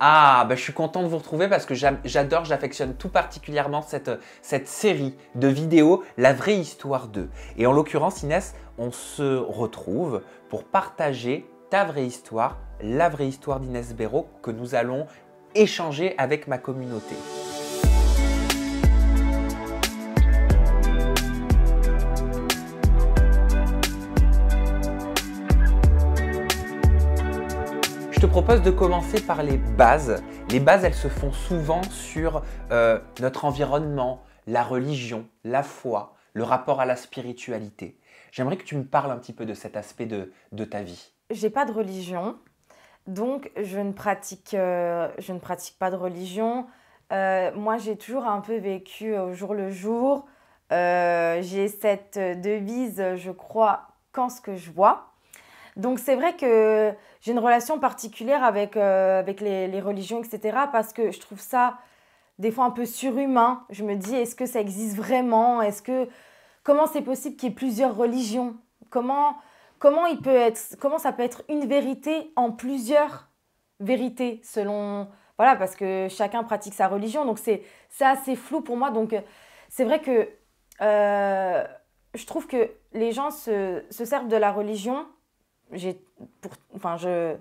Ah, bah, je suis content de vous retrouver parce que j'adore, j'affectionne tout particulièrement cette série de vidéos, La vraie histoire d'eux. Et en l'occurrence, Inès, on se retrouve pour partager ta vraie histoire, la vraie histoire d'Inès Béraud que nous allons échanger avec ma communauté. Je te propose de commencer par les bases. Les bases, elles se font souvent sur notre environnement, la religion, la foi, le rapport à la spiritualité. J'aimerais que tu me parles un petit peu de cet aspect de ta vie. J'ai pas de religion, donc je ne pratique pas de religion. Moi, j'ai toujours un peu vécu au jour le jour. J'ai cette devise, je crois qu'en ce que je vois. Donc c'est vrai que j'ai une relation particulière avec les religions, etc. Parce que je trouve ça des fois un peu surhumain. Je me dis, est-ce que ça existe vraiment? Comment c'est possible qu'il y ait plusieurs religions? Comment ça peut être une vérité en plusieurs vérités selon... Voilà, parce que chacun pratique sa religion. Donc c'est assez flou pour moi. Donc c'est vrai que je trouve que les gens se servent de la religion.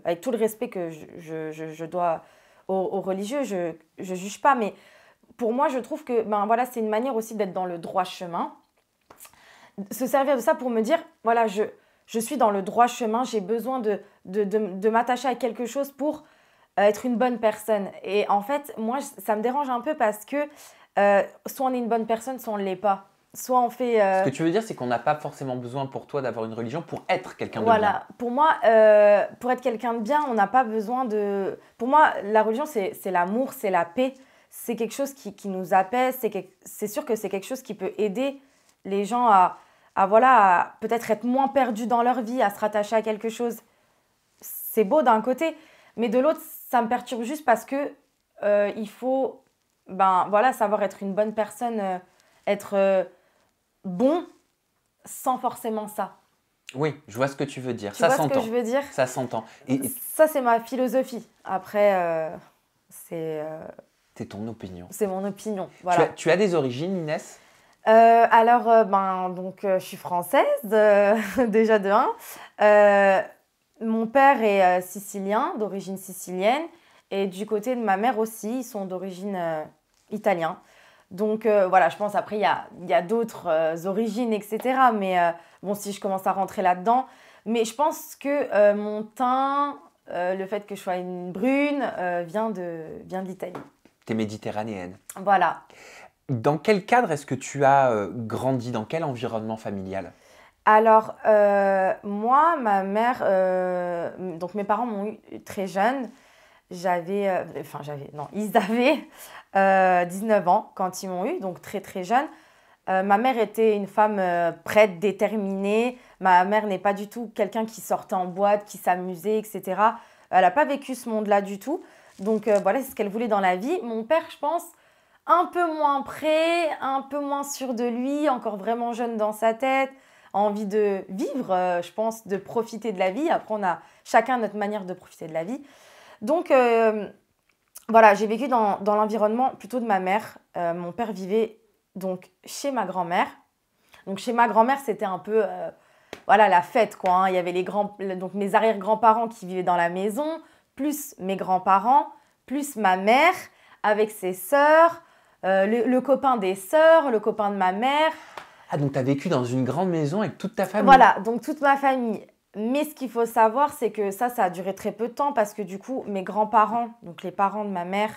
Avec tout le respect que je dois aux religieux, je juge pas, mais pour moi, je trouve que c'est une manière aussi d'être dans le droit chemin. Se servir de ça pour me dire, voilà, je suis dans le droit chemin, j'ai besoin de m'attacher à quelque chose pour être une bonne personne. Et en fait, moi, ça me dérange un peu parce que soit on est une bonne personne, soit on ne l'est pas. Soit on fait… Ce que tu veux dire, c'est qu'on n'a pas forcément besoin pour toi d'avoir une religion pour être quelqu'un de bien. Voilà, pour moi, pour être quelqu'un de bien, on n'a pas besoin de… Pour moi, la religion, c'est l'amour, c'est la paix. C'est quelque chose qui nous apaise. C'est sûr que c'est quelque chose qui peut aider les gens à peut-être être moins perdus dans leur vie, à se rattacher à quelque chose. C'est beau d'un côté, mais de l'autre, ça me perturbe juste parce que il faut savoir être une bonne personne, être… bon sans forcément ça. Oui, je vois ce que tu veux dire. Ça s'entend. Tu vois ce que je veux dire? Ça s'entend. Ça, c'est ma philosophie. Après, c'est ton opinion. C'est mon opinion. Voilà. Tu as des origines, Inès? Je suis française, déjà de 1. Mon père est sicilien, d'origine sicilienne. Et du côté de ma mère aussi, ils sont d'origine italien. Donc je pense après il y a d'autres origines, etc. Mais si je commence à rentrer là-dedans. Mais je pense que mon teint, le fait que je sois une brune, vient de l'Italie. Tu es méditerranéenne. Voilà. Dans quel cadre est-ce que tu as grandi? Dans quel environnement familial? Alors, moi, ma mère, donc mes parents m'ont eu très jeune. Ils avaient 19 ans quand ils m'ont eu, donc très très jeune. Ma mère était une femme prête, déterminée. Ma mère n'est pas du tout quelqu'un qui sortait en boîte, qui s'amusait, etc. Elle n'a pas vécu ce monde-là du tout. Donc c'est ce qu'elle voulait dans la vie. Mon père, je pense, un peu moins prêt, un peu moins sûr de lui, encore vraiment jeune dans sa tête, envie de vivre, je pense, de profiter de la vie. Après, on a chacun notre manière de profiter de la vie. Donc, j'ai vécu dans l'environnement plutôt de ma mère. Mon père vivait donc chez ma grand-mère. Donc, chez ma grand-mère, c'était un peu la fête, quoi. Hein. Il y avait donc mes arrière-grands-parents qui vivaient dans la maison, plus mes grands-parents, plus ma mère avec ses sœurs, le copain des sœurs, le copain de ma mère. Ah, donc tu as vécu dans une grande maison avec toute ta famille? Voilà, donc toute ma famille. Mais ce qu'il faut savoir, c'est que ça a duré très peu de temps parce que du coup, mes grands-parents, donc les parents de ma mère,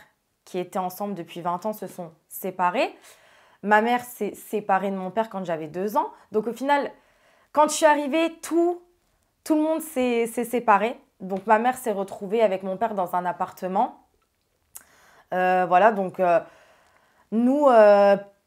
qui étaient ensemble depuis 20 ans, se sont séparés. Ma mère s'est séparée de mon père quand j'avais 2 ans. Donc au final, quand je suis arrivée, tout le monde s'est séparé. Donc ma mère s'est retrouvée avec mon père dans un appartement. Nous,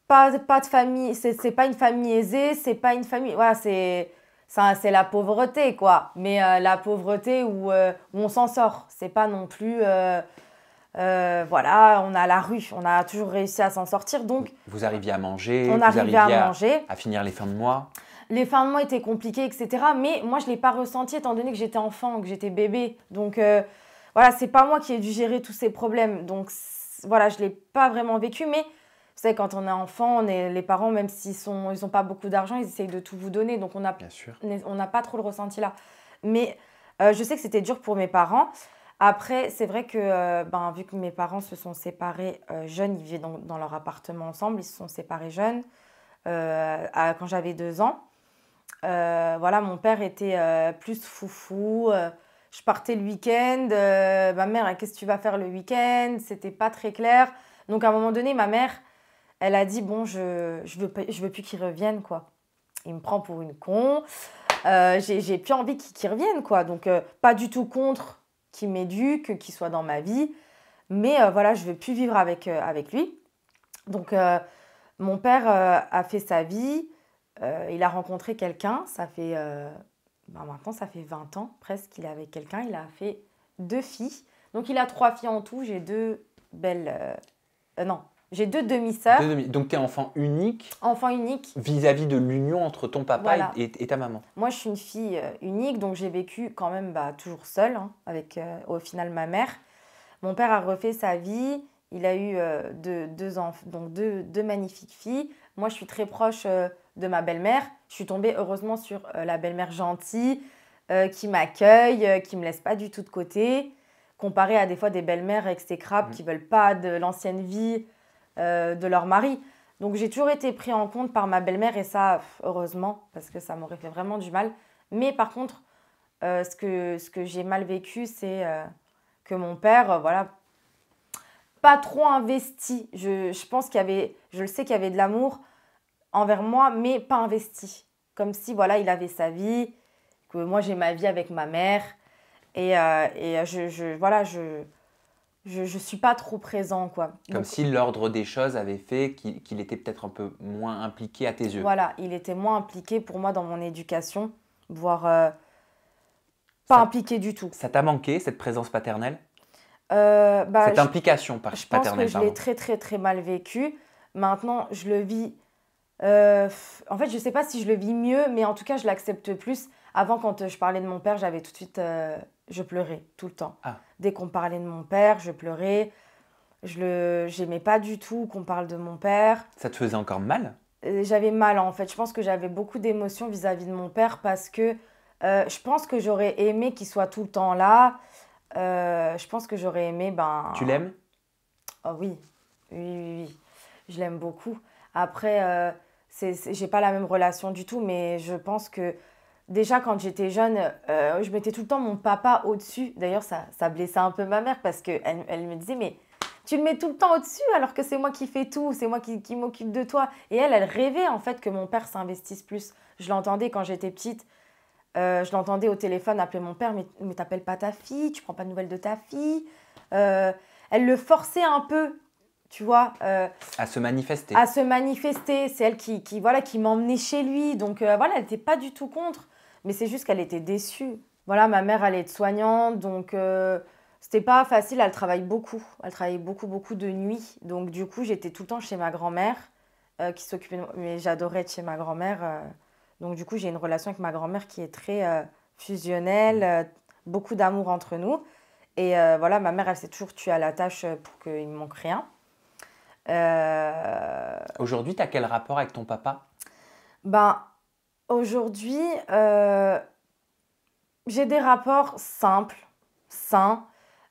pas de famille, c'est pas une famille aisée, c'est pas une famille… Voilà, c'est la pauvreté, quoi. Mais la pauvreté où on s'en sort. C'est pas non plus… on a la rue, on a toujours réussi à s'en sortir. Donc, vous arriviez à manger, on arrivait à manger, à finir les fins de mois. Les fins de mois étaient compliquées, etc. Mais moi, je ne l'ai pas ressenti étant donné que j'étais enfant, que j'étais bébé. Donc, voilà, c'est pas moi qui ai dû gérer tous ces problèmes. Donc, voilà, je l'ai pas vraiment vécu. Mais vous savez, quand on est enfant, les parents, même s'ils ont pas beaucoup d'argent, ils essayent de tout vous donner. Donc, Bien sûr. on n'a pas trop le ressenti là. Mais je sais que c'était dur pour mes parents. Après, c'est vrai que vu que mes parents se sont séparés jeunes, ils vivaient dans leur appartement ensemble, ils se sont séparés jeunes quand j'avais 2 ans. Voilà, mon père était plus foufou. Je partais le week-end. Ma mère, qu'est-ce que tu vas faire le week-end? C'était pas très clair. Donc à un moment donné, ma mère, elle a dit bon, je veux plus qu'il revienne quoi. Il me prend pour une con. J'ai plus envie qu'il revienne quoi. Donc pas du tout contre qu'il m'éduque, qu'il soit dans ma vie, mais voilà, je veux plus vivre avec lui. Donc mon père a fait sa vie. Il a rencontré quelqu'un, maintenant ça fait 20 ans presque qu'il est avec quelqu'un, il a fait 2 filles. Donc il a 3 filles en tout, j'ai 2 belles... non, j'ai 2 demi-sœurs. Donc tu es enfant unique Enfant unique. vis-à-vis de l'union entre ton papa Voilà. et ta maman. Moi je suis une fille unique, donc j'ai vécu quand même toujours seule, hein, avec au final ma mère. Mon père a refait sa vie, il a eu deux enfants, donc deux magnifiques filles. Moi je suis très proche de ma belle-mère. Je suis tombée heureusement sur la belle-mère gentille qui m'accueille, qui ne me laisse pas du tout de côté. Comparé à des fois des belles-mères exécrables qui ne veulent pas de l'ancienne vie de leur mari. Donc j'ai toujours été pris en compte par ma belle-mère et ça, heureusement, parce que ça m'aurait fait vraiment du mal. Mais par contre, ce que j'ai mal vécu, c'est que mon père, voilà, pas trop investi. Je pense je le sais qu'il y avait de l'amour envers moi, mais pas investi. Comme si, voilà, il avait sa vie, que moi j'ai ma vie avec ma mère. Et je suis pas trop présent, quoi. Comme si l'ordre des choses avait fait qu'il était peut-être un peu moins impliqué à tes yeux. Voilà, il était moins impliqué pour moi dans mon éducation, voire pas impliqué du tout. Ça t'a manqué, cette présence paternelle? Cette implication paternelle, je pense que je l'ai très très très mal vécu. Maintenant, je le vis... en fait, je sais pas si je le vis mieux, mais en tout cas, je l'accepte plus. Avant, quand je parlais de mon père, j'avais tout de suite... je pleurais tout le temps. Ah. Dès qu'on parlait de mon père, je pleurais. J'aimais pas du tout qu'on parle de mon père. Ça te faisait encore mal? J'avais mal, en fait. Je pense que j'avais beaucoup d'émotions vis-à-vis de mon père parce que je pense que j'aurais aimé qu'il soit tout le temps là. Je pense que j'aurais aimé... Tu l'aimes? Oh oui. Oui. Je l'aime beaucoup. Après, j'ai pas la même relation du tout, mais je pense que déjà quand j'étais jeune, je mettais tout le temps mon papa au-dessus. D'ailleurs, ça blessait un peu ma mère parce qu'elle me disait, mais tu le mets tout le temps au-dessus alors que c'est moi qui fais tout, c'est moi qui m'occupe de toi. Et elle rêvait en fait que mon père s'investisse plus. Je l'entendais quand j'étais petite. Je l'entendais au téléphone appeler mon père, mais t'appelles pas ta fille, tu prends pas de nouvelles de ta fille. Elle le forçait un peu, tu vois. À se manifester. À se manifester. C'est elle qui m'emmenait chez lui. Donc voilà, elle n'était pas du tout contre. Mais c'est juste qu'elle était déçue. Voilà, ma mère, elle est soignante, donc c'était pas facile. Elle travaille beaucoup. Elle travaillait beaucoup de nuit. Donc du coup, j'étais tout le temps chez ma grand-mère qui s'occupait de moi. Mais j'adorais être chez ma grand-mère. Donc du coup, j'ai une relation avec ma grand-mère qui est très fusionnelle, beaucoup d'amour entre nous. Et voilà, ma mère, elle s'est toujours tuée à la tâche pour qu'il ne me manque rien. Aujourd'hui, tu as quel rapport avec ton papa? Aujourd'hui, j'ai des rapports simples, sains.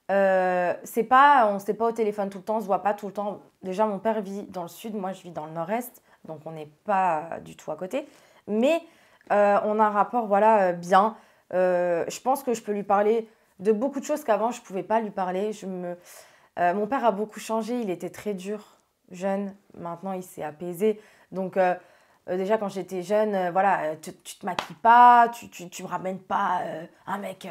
On ne s'est pas au téléphone tout le temps, on ne se voit pas tout le temps. Déjà, mon père vit dans le sud, moi je vis dans le nord-est, donc on n'est pas du tout à côté. Mais on a un rapport bien. Je pense que je peux lui parler de beaucoup de choses qu'avant je ne pouvais pas lui parler. Mon père a beaucoup changé, il était très dur, jeune. Maintenant, il s'est apaisé. Donc, déjà, quand j'étais jeune, voilà, tu te maquilles pas, tu me ramènes pas un mec,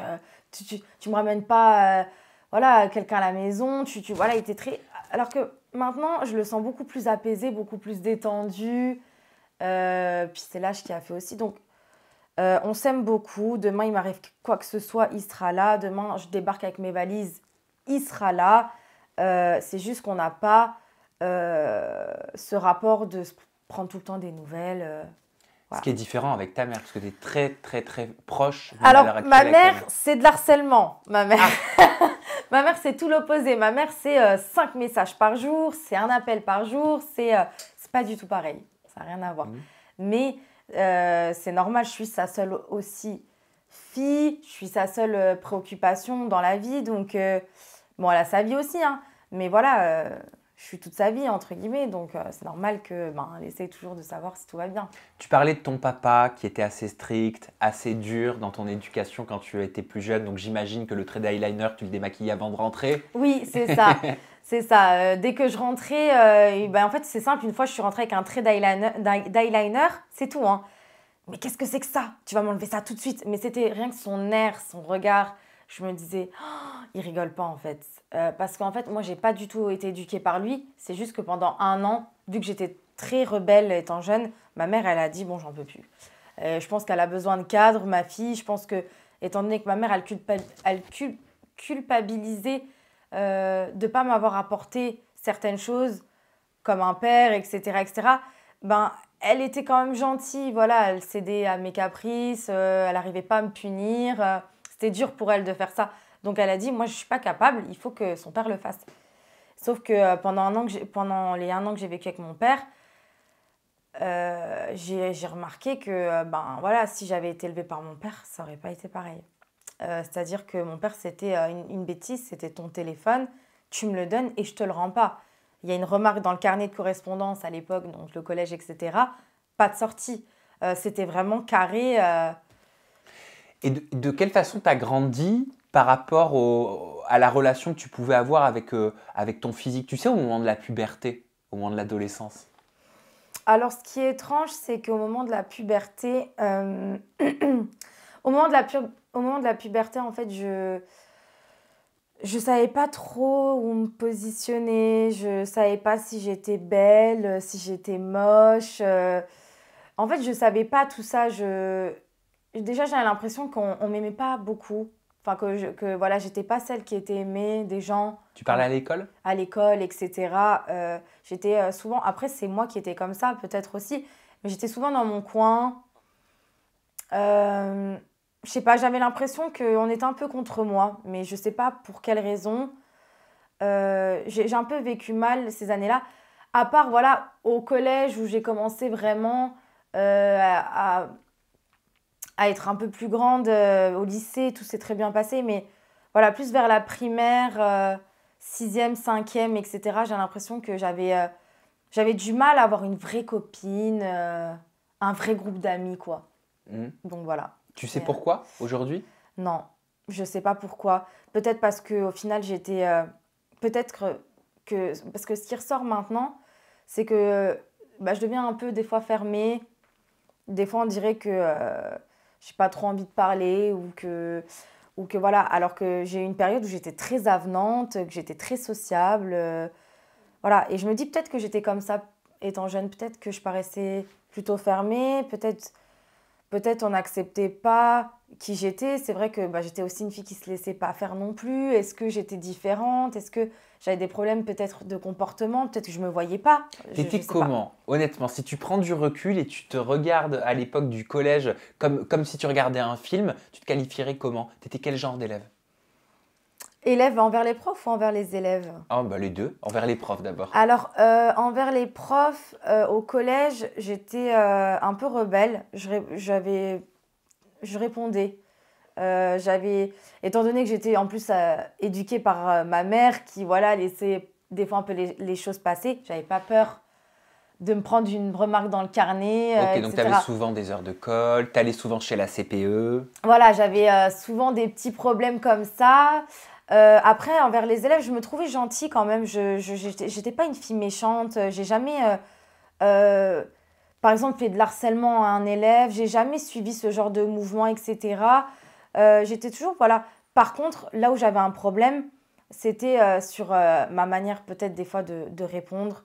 tu me ramènes pas voilà, quelqu'un à la maison. Voilà, il était très... Alors que maintenant, je le sens beaucoup plus apaisé, beaucoup plus détendu. Puis c'est l'âge qui a fait aussi. Donc, on s'aime beaucoup. Demain, il m'arrive quoi que ce soit, il sera là. Demain, je débarque avec mes valises, il sera là. C'est juste qu'on n'a pas ce rapport de se prendre tout le temps des nouvelles. Ce qui est différent avec ta mère, parce que tu es très, très, très proche. Alors, ma mère, c'est de l'harcèlement. Ma mère, ma mère, c'est tout l'opposé. Ma mère, c'est 5 messages par jour, c'est un appel par jour, c'est pas du tout pareil. Ça n'a rien à voir. Mais c'est normal, je suis sa seule aussi fille, je suis sa seule préoccupation dans la vie. Donc, bon, elle a sa vie aussi, hein, mais voilà, je suis toute sa vie, entre guillemets. Donc, c'est normal qu'elle essaye toujours de savoir si tout va bien. Tu parlais de ton papa qui était assez strict, assez dur dans ton éducation quand tu étais plus jeune. Donc, j'imagine que le trait d'eyeliner, tu le démaquillais avant de rentrer. Oui, c'est ça. C'est ça. Dès que je rentrais, en fait, c'est simple. Une fois, je suis rentrée avec un trait d'eyeliner, c'est tout, hein. Mais qu'est-ce que c'est que ça? Tu vas m'enlever ça tout de suite. Mais c'était rien que son air, son regard. Je me disais, oh, il rigole pas en fait. Parce qu'en fait, moi, j'ai pas du tout été éduquée par lui. C'est juste que pendant 1 an, vu que j'étais très rebelle étant jeune, ma mère, elle a dit, bon, j'en peux plus. Je pense qu'elle a besoin de cadre, ma fille. Je pense que, étant donné que ma mère, elle culpabilisait de ne pas m'avoir apporté certaines choses, comme un père, etc., etc., elle était quand même gentille, voilà, elle cédait à mes caprices, elle n'arrivait pas à me punir, c'était dur pour elle de faire ça. Donc elle a dit, moi je ne suis pas capable, il faut que son père le fasse. Sauf que pendant les 1 an que j'ai vécu avec mon père, j'ai remarqué que voilà, si j'avais été élevée par mon père, ça n'aurait pas été pareil. C'est-à-dire que mon père, c'était une bêtise, c'était ton téléphone, tu me le donnes et je ne te le rends pas. Il y a une remarque dans le carnet de correspondance à l'époque, donc le collège, etc. Pas de sortie. C'était vraiment carré. Et de quelle façon tu as grandi par rapport à la relation que tu pouvais avoir avec ton physique? Tu sais, au moment de la puberté, au moment de l'adolescence. Alors, ce qui est étrange, c'est qu'au moment de la puberté, au moment de la puberté, en fait, je savais pas trop où me positionner, je savais pas si j'étais belle, si j'étais moche. En fait, je savais pas tout ça. Déjà, j'avais l'impression qu'on m'aimait pas beaucoup. Enfin, que voilà, j'étais pas celle qui était aimée des gens. Tu parlais à l'école? À l'école, etc. J'étais souvent... Après, c'est moi qui étais comme ça, peut-être aussi. Mais j'étais souvent dans mon coin. Je sais pas, j'avais l'impression qu'on était un peu contre moi, mais je sais pas pour quelle raison. J'ai un peu vécu mal ces années-là. À part, voilà, au collège où j'ai commencé vraiment à être un peu plus grande, au lycée, tout s'est très bien passé. Mais voilà, plus vers la primaire, 6e, 5e, etc., j'ai l'impression que j'avais du mal à avoir une vraie copine, un vrai groupe d'amis, quoi. Donc voilà. Tu sais pourquoi aujourd'hui? Non, je sais pas pourquoi. Peut-être parce qu'au final, j'étais... peut-être parce que ce qui ressort maintenant, c'est que je deviens un peu des fois fermée. Des fois, on dirait que j'ai pas trop envie de parler ou que voilà. Alors que j'ai eu une période où j'étais très avenante, que j'étais très sociable. Voilà. Et je me dis peut-être que j'étais comme ça étant jeune. Peut-être que je paraissais plutôt fermée. Peut-être on n'acceptait pas qui j'étais. C'est vrai que j'étais aussi une fille qui ne se laissait pas faire non plus. Est-ce que j'étais différente? Est-ce que j'avais des problèmes peut-être de comportement? Peut-être que je ne me voyais pas. T'étais comment? Honnêtement, si tu prends du recul et tu te regardes à l'époque du collège comme si tu regardais un film, tu te qualifierais comment? T'étais quel genre d'élève? Élève envers les profs ou envers les élèves? Les deux. Envers les profs d'abord. Alors, envers les profs, au collège, j'étais un peu rebelle. Je répondais. Étant donné que j'étais en plus éduquée par ma mère qui voilà, laissait des fois un peu les choses passer, j'avais pas peur de me prendre une remarque dans le carnet, Ok, donc tu etc. avais souvent des heures de colle, tu allais souvent chez la CPE. Voilà, j'avais souvent des petits problèmes comme ça. Après, envers les élèves, je me trouvais gentille quand même. J'étais pas une fille méchante. J'ai jamais, par exemple, fait de l'harcèlement à un élève. J'ai jamais suivi ce genre de mouvement, etc. J'étais toujours, voilà. Par contre, là où j'avais un problème, c'était sur ma manière peut-être des fois de répondre.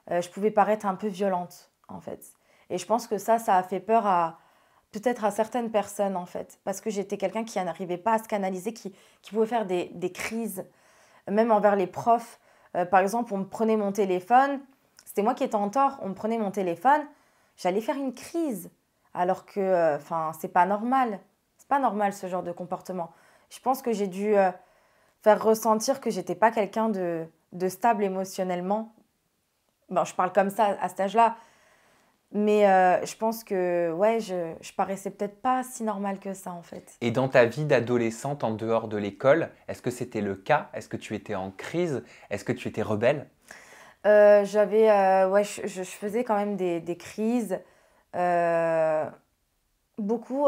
Je pouvais paraître un peu violente, en fait. Et je pense que ça a fait peur peut-être à certaines personnes, en fait. Parce que j'étais quelqu'un qui n'arrivait pas à se canaliser, qui pouvait faire des crises, même envers les profs. Par exemple, on me prenait mon téléphone. C'était moi qui étais en tort. On me prenait mon téléphone. J'allais faire une crise. alors que, enfin, c'est pas normal. C'est pas normal ce genre de comportement. Je pense que j'ai dû faire ressentir que j'étais pas quelqu'un de stable émotionnellement. Bon, je parle comme ça à cet âge-là, mais je pense que ouais, je paraissais peut-être pas si normale que ça en fait. Et dans ta vie d'adolescente en dehors de l'école, est-ce que c'était le cas? Est-ce que tu étais en crise? Est-ce que tu étais rebelle? Ouais, je faisais quand même des crises, euh, beaucoup,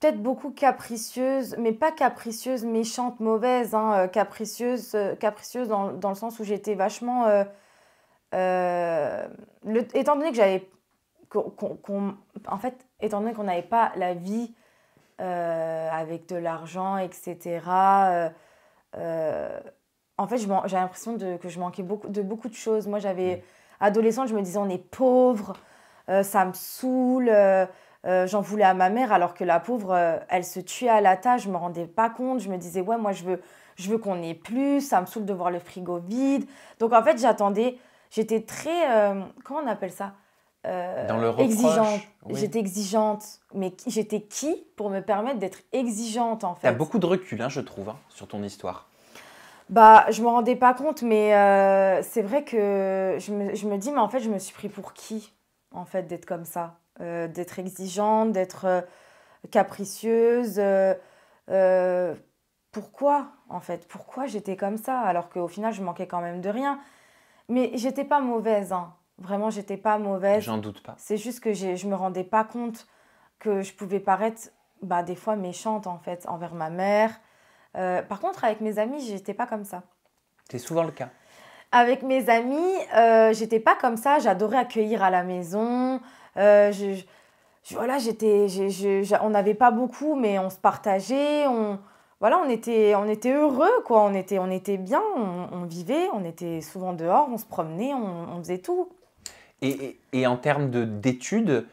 peut-être beaucoup capricieuses, mais pas capricieuses, méchantes, mauvaises, hein, capricieuses dans le sens où j'étais vachement, étant donné que j'avais, en fait, étant donné qu'on n'avait pas la vie avec de l'argent, etc. euh, En fait, j'ai l'impression que je manquais beaucoup de choses. Moi, Mm. adolescente, je me disais, on est pauvre, ça me saoule, j'en voulais à ma mère, alors que la pauvre, elle se tuait à la tâche, je me rendais pas compte. Je me disais, ouais, moi, je veux qu'on ait plus, ça me saoule de voir le frigo vide. Donc, en fait, j'étais très, comment on appelle ça? Dans le Exigeante. reproche? Oui. J'étais exigeante. Mais j'étais qui pour me permettre d'être exigeante, en Tu as fait? beaucoup de recul, hein, je trouve, hein, sur ton histoire. Bah, je me rendais pas compte, mais c'est vrai que je me dis, mais en fait, je me suis pris pour qui, en fait, d'être comme ça? D'être exigeante, d'être capricieuse. Euh, Pourquoi, en fait? Pourquoi j'étais comme ça? Alors qu'au final, je manquais quand même de rien. Mais j'étais pas mauvaise, hein. Vraiment, j'étais pas mauvaise. J'en doute pas. C'est juste que je me rendais pas compte que je pouvais paraître, bah, des fois méchante, en fait, envers ma mère. Par contre, avec mes amis, j'étais pas comme ça. C'est souvent le cas. Avec mes amis, j'étais pas comme ça. J'adorais accueillir à la maison. Voilà, on n'avait pas beaucoup, mais on se partageait. Voilà, on était heureux, quoi. On était bien, on vivait, on était souvent dehors, on se promenait, on faisait tout. Et en termes d'études,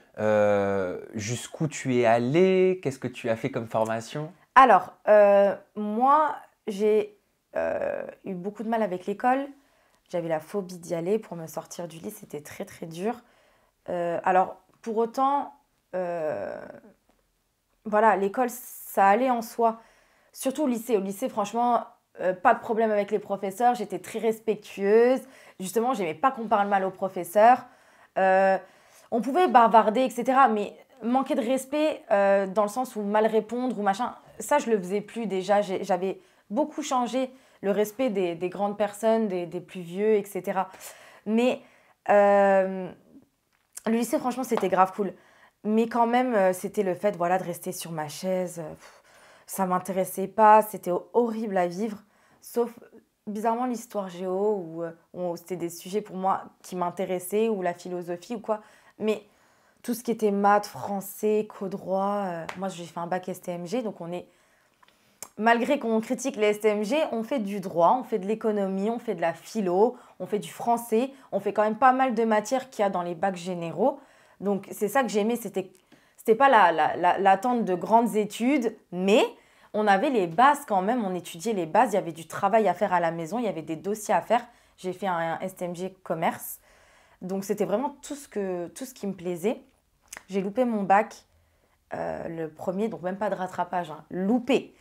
jusqu'où tu es allé? Qu'est-ce que tu as fait comme formation? Alors, moi, j'ai eu beaucoup de mal avec l'école. J'avais la phobie d'y aller. Pour me sortir du lit, c'était très, très dur. Alors, pour autant, euh, voilà, l'école, ça allait en soi. Surtout au lycée. Au lycée, franchement, pas de problème avec les professeurs. J'étais très respectueuse. Justement, j'aimais pas qu'on parle mal aux professeurs. Euh, on pouvait bavarder, etc. Mais manquer de respect dans le sens où mal répondre ou machin, ça, je le faisais plus déjà. J'avais beaucoup changé le respect des grandes personnes, des plus vieux, etc. Mais euh, le lycée, franchement, c'était grave cool. Mais quand même, c'était le fait, voilà, de rester sur ma chaise. Ça m'intéressait pas, c'était horrible à vivre. Sauf, bizarrement, l'histoire géo, où c'était des sujets pour moi qui m'intéressaient, ou la philosophie ou quoi. Mais tout ce qui était maths, français, co-droit, moi j'ai fait un bac STMG, donc malgré qu'on critique les STMG, on fait du droit, on fait de l'économie, on fait de la philo, on fait du français, on fait quand même pas mal de matières qu'il y a dans les bacs généraux. Donc c'est ça que j'aimais, c'était pas l'attente de grandes études, mais on avait les bases quand même, on étudiait les bases, il y avait du travail à faire à la maison, il y avait des dossiers à faire. J'ai fait un STMG commerce, donc c'était vraiment tout ce qui me plaisait. J'ai loupé mon bac, le premier, donc même pas de rattrapage, hein, loupé.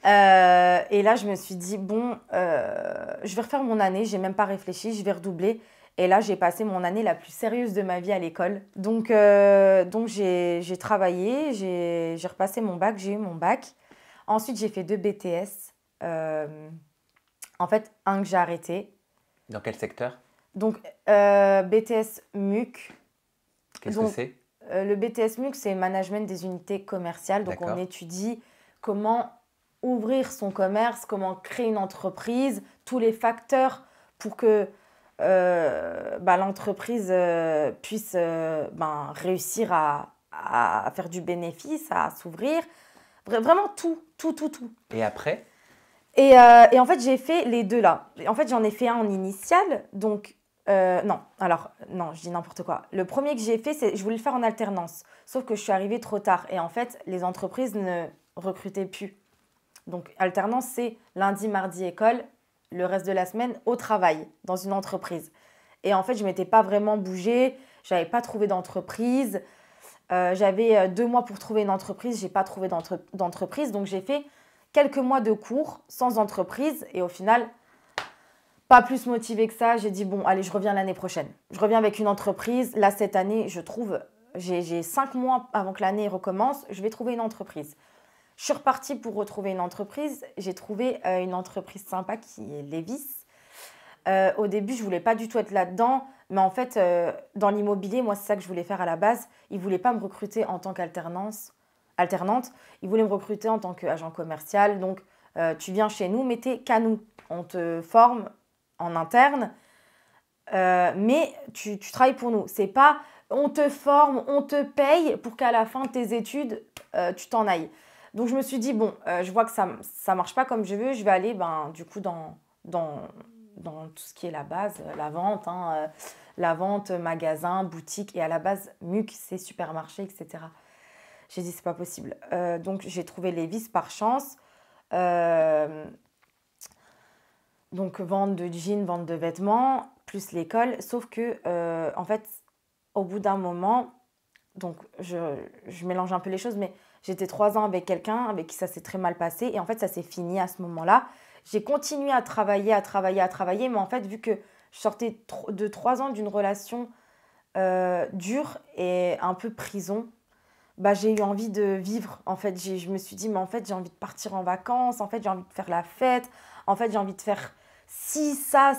Et là, je me suis dit, bon, je vais refaire mon année, j'ai même pas réfléchi, je vais redoubler. Et là, j'ai passé mon année la plus sérieuse de ma vie à l'école. Donc j'ai travaillé, j'ai repassé mon bac, j'ai eu mon bac. Ensuite, j'ai fait 2 BTS. En fait, un que j'ai arrêté. Dans quel secteur? Donc, BTS MUC. Qu'est-ce que Donc, c'est? le BTS MUC, c'est Management des unités commerciales. Donc, on D'accord. étudie comment ouvrir son commerce, comment créer une entreprise, tous les facteurs pour que l'entreprise puisse réussir à faire du bénéfice, à s'ouvrir. Vraiment tout, tout, tout, tout. Et après? Et en fait, j'ai fait les deux là. En fait, j'en ai fait un en initial. Donc, non, alors, non, je dis n'importe quoi. Le premier que j'ai fait, je voulais le faire en alternance. Sauf que je suis arrivée trop tard. Et en fait, les entreprises ne recrutaient plus. Donc, alternance, c'est lundi, mardi, école, le reste de la semaine au travail, dans une entreprise. Et en fait, je ne m'étais pas vraiment bougée. Je n'avais pas trouvé d'entreprise. J'avais 2 mois pour trouver une entreprise. Je n'ai pas trouvé d'entreprise. Donc, j'ai fait quelques mois de cours sans entreprise. Et au final, pas plus motivée que ça. J'ai dit, bon, allez, je reviens l'année prochaine. Je reviens avec une entreprise. Là, cette année, je trouve, j'ai 5 mois avant que l'année recommence. Je vais trouver une entreprise. Je suis repartie pour retrouver une entreprise. J'ai trouvé une entreprise sympa qui est Levis. Au début, je ne voulais pas du tout être là-dedans. Mais en fait, dans l'immobilier, moi, c'est ça que je voulais faire à la base. Ils ne voulaient pas me recruter en tant alternante. Ils voulaient me recruter en tant qu'agent commercial. Donc, tu viens chez nous, mais tu n'es qu'à nous. On te forme en interne, mais tu travailles pour nous. C'est pas on te forme, on te paye pour qu'à la fin de tes études, tu t'en ailles. Donc, je me suis dit, bon, je vois que ça ne marche pas comme je veux. Je vais aller, du coup, dans tout ce qui est la base, la vente, la vente, magasin, boutique. Et à la base, MUC, c'est supermarché, etc. J'ai dit, c'est pas possible. Donc, j'ai trouvé Levis par chance. Donc, vente de jeans, vente de vêtements, plus l'école. Sauf que, en fait, au bout d'un moment, donc je mélange un peu les choses, mais j'étais 3 ans avec quelqu'un avec qui ça s'est très mal passé. Et en fait, ça s'est fini à ce moment-là. J'ai continué à travailler. Mais en fait, vu que je sortais de 3 ans d'une relation dure et un peu prison, j'ai eu envie de vivre. En fait, je me suis dit, mais en fait, j'ai envie de partir en vacances. En fait, j'ai envie de faire la fête. En fait, j'ai envie de faire ci, ça.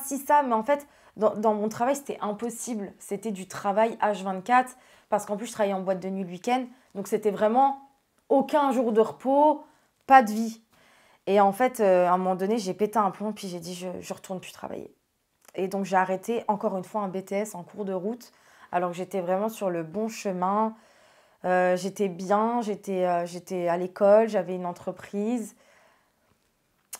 Mais en fait, dans mon travail, c'était impossible. C'était du travail H24 parce qu'en plus, je travaillais en boîte de nuit le week-end. Donc, c'était vraiment aucun jour de repos, pas de vie. Et en fait, à un moment donné, j'ai pété un plomb, puis j'ai dit, je ne retourne plus travailler. Et donc, j'ai arrêté encore une fois un BTS en cours de route, alors que j'étais vraiment sur le bon chemin. J'étais bien, j'étais à l'école, j'avais une entreprise.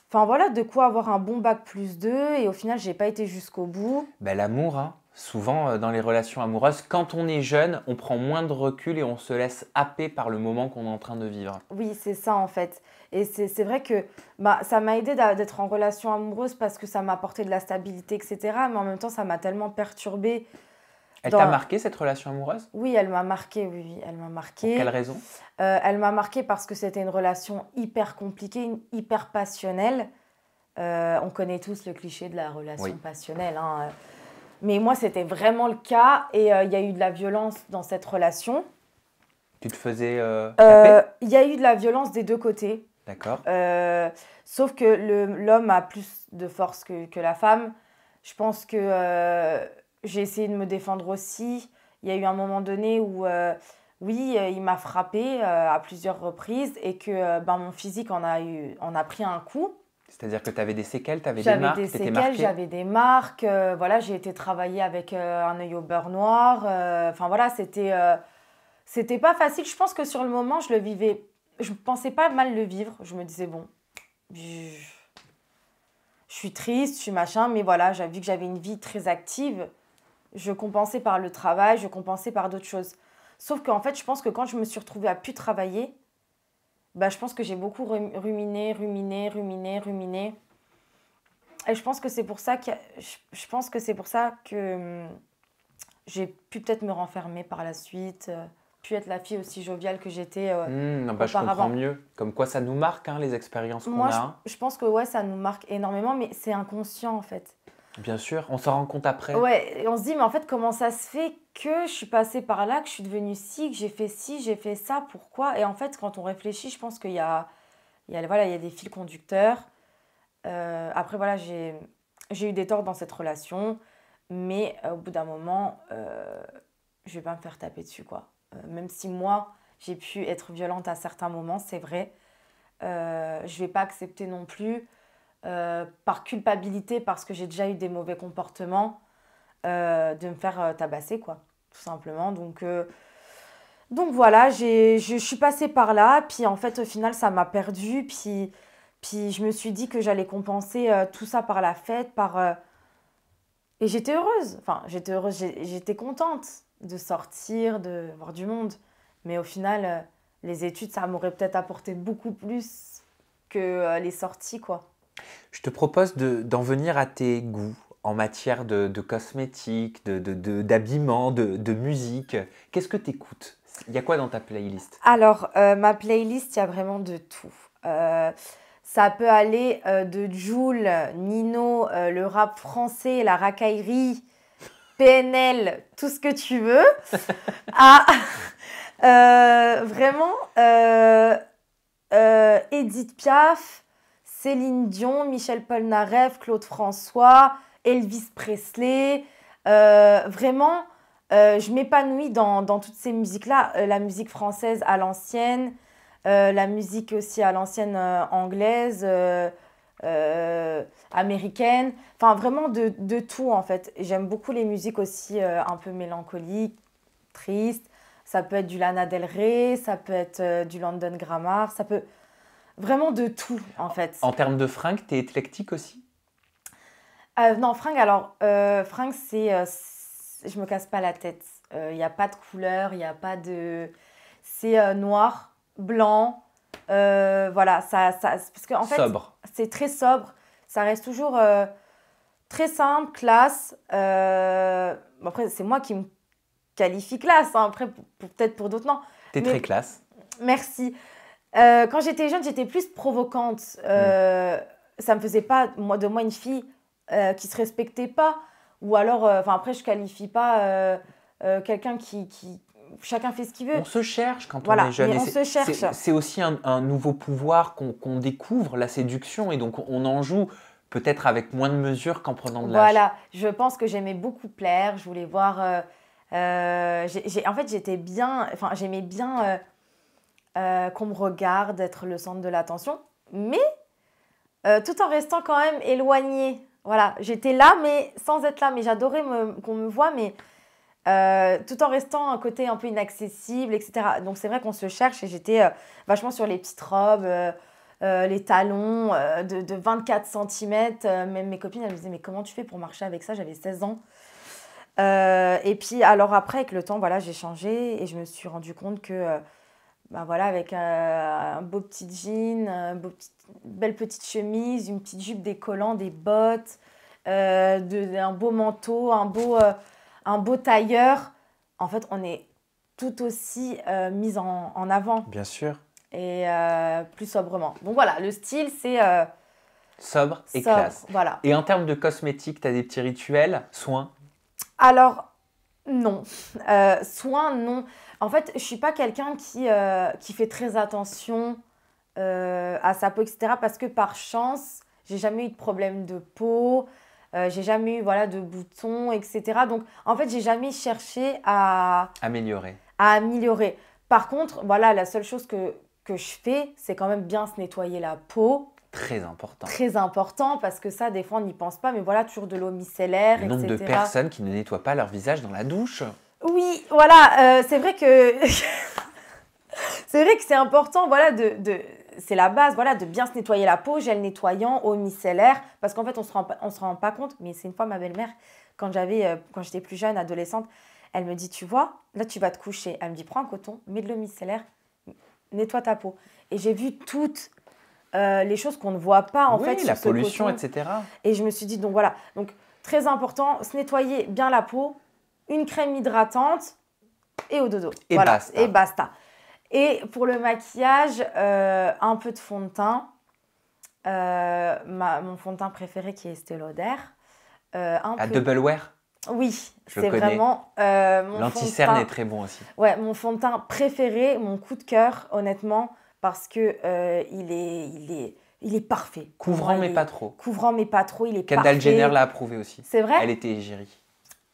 Enfin, voilà, de quoi avoir un bon bac plus 2. Et au final, je n'ai pas été jusqu'au bout. L'amour, hein. Souvent, dans les relations amoureuses, quand on est jeune, on prend moins de recul et on se laisse happer par le moment qu'on est en train de vivre. Oui, c'est ça en fait. Et c'est vrai que ça m'a aidé d'être en relation amoureuse parce que ça m'a apporté de la stabilité, etc. Mais en même temps, ça m'a tellement perturbée. Elle t'a marqué cette relation amoureuse? Oui, elle m'a marquée, oui, elle m'a marquée. Pour quelle raison? Elle m'a marquée parce que c'était une relation hyper compliquée, hyper passionnelle. On connaît tous le cliché de la relation passionnelle, hein. Mais moi, c'était vraiment le cas et il y a eu de la violence dans cette relation. Tu te faisais taper? Il y a eu de la violence des deux côtés. D'accord. Sauf que l'homme a plus de force que la femme. Je pense que j'ai essayé de me défendre aussi. Il y a eu un moment donné où, oui, il m'a frappée à plusieurs reprises et que mon physique en a pris un coup. C'est-à-dire que tu avais des séquelles, tu avais des marques, tu étais marquée? J'avais des marques. Voilà, j'ai été travailler avec un œil au beurre noir. Enfin, voilà, c'était pas facile. Je pense que sur le moment, je le vivais. Je pensais pas mal le vivre. Je me disais, bon, je suis triste, je suis machin. Mais voilà, j'ai vu que j'avais une vie très active. Je compensais par le travail, je compensais par d'autres choses. Sauf qu'en fait, je pense que quand je me suis retrouvée à plus travailler, je pense que j'ai beaucoup ruminé. Et je pense que c'est pour ça que j'ai pu peut-être me renfermer par la suite, pu être la fille aussi joviale que j'étais auparavant. Je comprends mieux. Comme quoi ça nous marque, hein, les expériences qu'on a. Moi, je pense que ouais, ça nous marque énormément, mais c'est inconscient en fait. Bien sûr, on s'en rend compte après. Ouais, et on se dit, mais en fait, comment ça se fait que je suis passée par là, que je suis devenue ci, que j'ai fait ci, j'ai fait ça, pourquoi? Et en fait, quand on réfléchit, je pense qu'il y a des fils conducteurs. Après, voilà, j'ai eu des torts dans cette relation, mais au bout d'un moment, je vais pas me faire taper dessus, quoi. Même si moi, j'ai pu être violente à certains moments, c'est vrai. Je vais pas accepter non plus, par culpabilité, parce que j'ai déjà eu des mauvais comportements, de me faire tabasser, quoi, tout simplement. Donc voilà, je suis passée par là, puis en fait, au final, ça m'a perdue, puis je me suis dit que j'allais compenser tout ça par la fête, et j'étais heureuse. Enfin, j'étais contente de sortir, de voir du monde. Mais au final, les études, ça m'aurait peut-être apporté beaucoup plus que les sorties, quoi. Je te propose d'en venir à tes goûts en matière de cosmétiques, d'habillement, de musique. Qu'est-ce que tu écoutes? Il y a quoi dans ta playlist? Alors, ma playlist, il y a vraiment de tout. Ça peut aller de Jul, Nino, le rap français, la racaillerie, PNL, tout ce que tu veux, à vraiment Edith Piaf, Céline Dion, Michel Polnareff, Claude François, Elvis Presley. Vraiment, je m'épanouis dans toutes ces musiques-là. La musique française à l'ancienne, la musique aussi à l'ancienne anglaise, américaine. Enfin, vraiment de tout en fait. J'aime beaucoup les musiques aussi un peu mélancoliques, tristes. Ça peut être du Lana Del Rey, ça peut être du London Grammar, ça peut... Vraiment de tout, en fait. En termes de fringues, t'es éclectique aussi? Non, fringues, alors, fringues, je me casse pas la tête. Il n'y a pas de couleur, il n'y a pas de... C'est noir, blanc, voilà, parce qu'en fait, Sobre. c'est très sobre. Ça reste toujours très simple, classe. Bon, après, c'est moi qui me qualifie classe, hein. Après, peut-être pour d'autres, non. T'es très classe. Merci. Quand j'étais jeune, j'étais plus provocante. Ça me faisait pas de moi une fille qui se respectait pas. Ou alors, après, je qualifie pas quelqu'un qui... Chacun fait ce qu'il veut. On se cherche quand Voilà, on est jeune. mais on se cherche. C'est aussi un nouveau pouvoir qu'on découvre, la séduction. Et donc, on en joue peut-être avec moins de mesure qu'en prenant de l'âge. Voilà, je pense que j'aimais beaucoup plaire. Je voulais voir... en fait, j'aimais bien... qu'on me regarde, être le centre de l'attention, mais tout en restant quand même éloignée. Voilà, j'étais là, mais sans être là. Mais j'adorais qu'on me voit, mais tout en restant un côté un peu inaccessible, etc. Donc c'est vrai qu'on se cherche et j'étais vachement sur les petites robes, les talons de 24 cm. Même mes copines, elles me disaient, mais comment tu fais pour marcher avec ça? J'avais 16 ans. Et puis, alors après, avec le temps, voilà, j'ai changé et je me suis rendu compte que... voilà, avec un beau petit jean, belle petite chemise, une petite jupe décollant, des bottes, un beau manteau, un beau tailleur. En fait, on est tout aussi mis en avant. Bien sûr. Et plus sobrement. Donc voilà, le style, c'est... sobre et classe. Voilà. Et en termes de cosmétiques, tu as des petits rituels, soins? Alors, non. Soins, non. En fait, je ne suis pas quelqu'un qui fait très attention à sa peau, etc. Parce que par chance, j'ai jamais eu de problème de peau, j'ai jamais eu de boutons, etc. Donc, en fait, j'ai jamais cherché à améliorer. Par contre, voilà, la seule chose que je fais, c'est quand même bien se nettoyer la peau. Très important. Très important, parce que ça, des fois, on n'y pense pas. Mais voilà, toujours de l'eau micellaire, etc. Le nombre de personnes qui ne nettoient pas leur visage dans la douche. Oui, voilà, c'est vrai que c'est important, voilà, c'est la base, voilà, de bien se nettoyer la peau, gel nettoyant, eau micellaire, parce qu'en fait, on se rend pas compte, mais c'est une fois ma belle-mère, quand j'étais plus jeune, adolescente, elle me dit, tu vois, là, tu vas te coucher. Elle me dit, prends un coton, mets de l'eau micellaire, nettoie ta peau. Et j'ai vu toutes les choses qu'on ne voit pas, en fait, la sur pollution, ce coton. etc. Et je me suis dit, donc voilà, donc très important, se nettoyer bien la peau, une crème hydratante et au dodo. Et voilà. basta. Et basta. Et pour le maquillage, un peu de fond de teint. Mon fond de teint préféré qui est Estée Lauder. Double Wear? Oui, c'est vraiment mon l'anti-cerne est très bon aussi. Ouais, mon fond de teint préféré, mon coup de cœur, honnêtement, parce que il est parfait. Couvrant, mais pas trop. Couvrant, mais pas trop, il est Kendall parfait. Jenner l'a approuvé aussi. C'est vrai? Elle était égérie.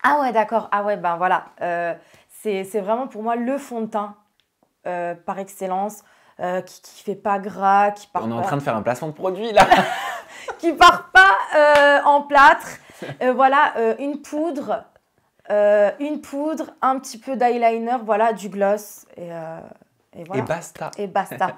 Ah ouais, d'accord. Ah ouais, ben voilà. C'est vraiment pour moi le fond de teint par excellence, qui fait pas gras, qui part On est en pas... train de faire un placement de produit là. qui part pas en plâtre. Voilà, une poudre, un petit peu d'eyeliner, voilà, du gloss et voilà. Et basta. Et basta.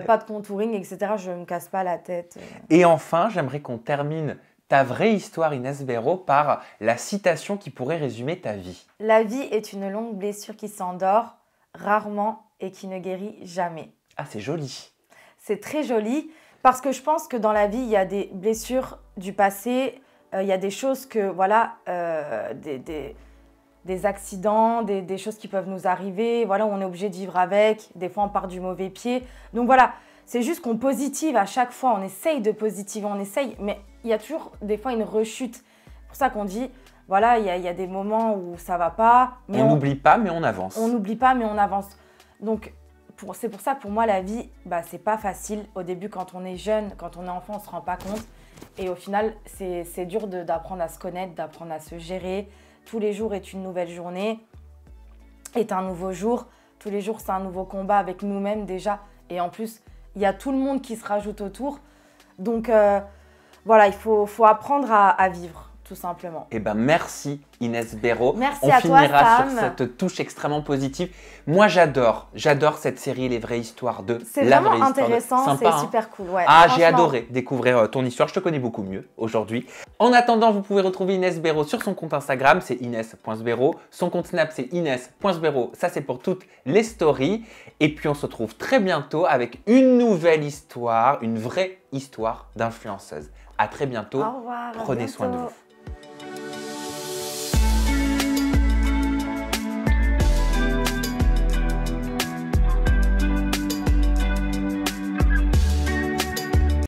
Pas de contouring, etc. Je me casse pas la tête. Et enfin, j'aimerais qu'on termine ta vraie histoire, Inès Béraud, par la citation qui pourrait résumer ta vie. La vie est une longue blessure qui s'endort rarement et qui ne guérit jamais. Ah, c'est joli. C'est très joli parce que je pense que dans la vie, il y a des blessures du passé Il y a des choses que, voilà, des accidents, des choses qui peuvent nous arriver, voilà, on est obligé de vivre avec, des fois on part du mauvais pied. Donc voilà, c'est juste qu'on positive à chaque fois, on essaye de positiver, on essaye, mais il y a toujours des fois une rechute. C'est pour ça qu'on dit, voilà, il y a des moments où ça va pas. Mais on n'oublie pas, mais on avance. On n'oublie pas, mais on avance. Donc, c'est pour ça, pour moi, la vie, c'est pas facile. Au début, quand on est jeune, quand on est enfant, on ne se rend pas compte. Et au final, c'est dur d'apprendre à se connaître, d'apprendre à se gérer. Tous les jours est une nouvelle journée, est un nouveau jour. Tous les jours, c'est un nouveau combat avec nous-mêmes déjà. Et en plus, il y a tout le monde qui se rajoute autour. Donc, voilà, il faut apprendre à vivre. Tout simplement. Eh ben merci Inès Béraud. Merci à toi, Sam. On finira sur cette touche extrêmement positive. Moi j'adore cette série, les vraies histoires de C'est la vraiment vraie histoire intéressant, Sympa, c'est super cool. Ouais, ah, j'ai adoré découvrir ton histoire, je te connais beaucoup mieux aujourd'hui. En attendant, vous pouvez retrouver Inès Béraud sur son compte Instagram, c'est ines.sbéraud. Son compte Snap, c'est ines.sbéraud. Ça, c'est pour toutes les stories. Et puis on se retrouve très bientôt avec une nouvelle histoire, une vraie histoire d'influenceuse. À très bientôt. Au revoir, Prenez soin de vous.